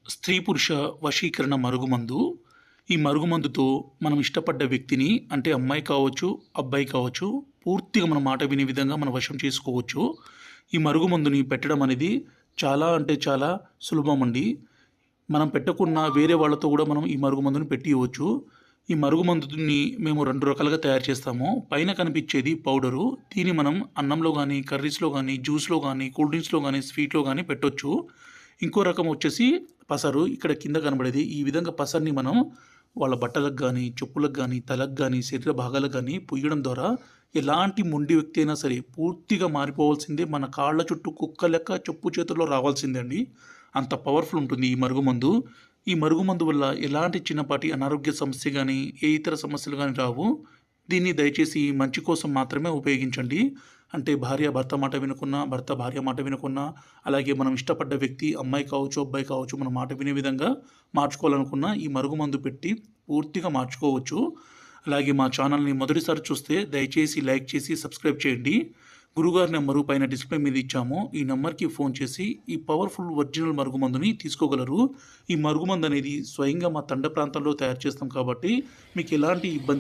స్త్రీ పురుష వశీకరణ మరుగుమందు. ఈ మరుగుమందుతో మనం ఇష్టపడ్డ వ్యక్తిని అంటే అమ్మాయి కావచ్చు, అబ్బాయి కావచ్చు పూర్తిగా మన మాట వినే విధంగా మనం వశం చేసుకోవచ్చు. ఈ మరుగుమందుని పెట్టడం అనేది చాలా అంటే చాలా సులభమండి. మనం పెట్టకున్నా వేరే వాళ్ళతో కూడా మనం ఈ మరుగుమందుని పెట్టియవచ్చు. ఈ మరుగుమందుని మేము 2 రకాలుగా తయారు చేస్తాము. పైన కనిపించేది పౌడరు. దీన్ని మనం అన్నంలో గానీ, కర్రీస్‌లో గానీ, జ్యూస్‌లో గానీ, కూల్ డ్రింక్స్‌లో గానీ, స్వీట్‌లో గానీ పెట్టొచ్చు. ఇంకో రకం వచ్చేసి పసరు. ఇక్కడ కింద కనబడేది. ఈ విధంగా పసరుని మనం వాళ్ళ బట్టలకు గానీ, చెప్పులకు గానీ, తలకు గానీ, శరీర భాగాలకు గానీ పుయ్యడం ద్వారా ఎలాంటి మొండి వ్యక్తి అయినా సరే పూర్తిగా మారిపోవాల్సిందే. మన కాళ్ళ చుట్టూ కుక్క లెక్క చెప్పు చేతుల్లో రావాల్సిందే అండి. అంత పవర్‌ఫుల్ ఉంటుంది ఈ మరుగుమందు. ఈ మరుగుమందు వల్ల ఎలాంటి చిన్నపాటి అనారోగ్య సమస్య గానీ, ఏ ఇతర సమస్యలు గానీ రావు. దీన్ని దయచేసి మంచి కోసం మాత్రమే ఉపయోగించండి. అంటే భార్య భర్త మాట వినకున్నా, భర్త భార్య మాట వినకున్నా, అలాగే మనం ఇష్టపడ్డ వ్యక్తి అమ్మాయి కావచ్చు, అబ్బాయి కావచ్చు మన మాట వినే విధంగా మార్చుకోవాలనుకున్నా ఈ మరుగుమందు పెట్టి పూర్తిగా మార్చుకోవచ్చు. అలాగే మా ఛానల్‌ని మొదటిసారి చూస్తే దయచేసి లైక్ చేసి సబ్స్క్రైబ్ చేయండి. గురుగారి నంబరు పైన డిస్‌ప్లే మీద ఇచ్చాము. ఈ నంబర్‌కి ఫోన్ చేసి ఈ పవర్‌ఫుల్ ఒరిజినల్ మరుగుమందుని తీసుకోగలరు. ఈ మరుగుమందు అనేది స్వయంగా మా తండ ప్రాంతాల్లో తయారు చేస్తాం కాబట్టి మీకు ఎలాంటి ఇబ్బంది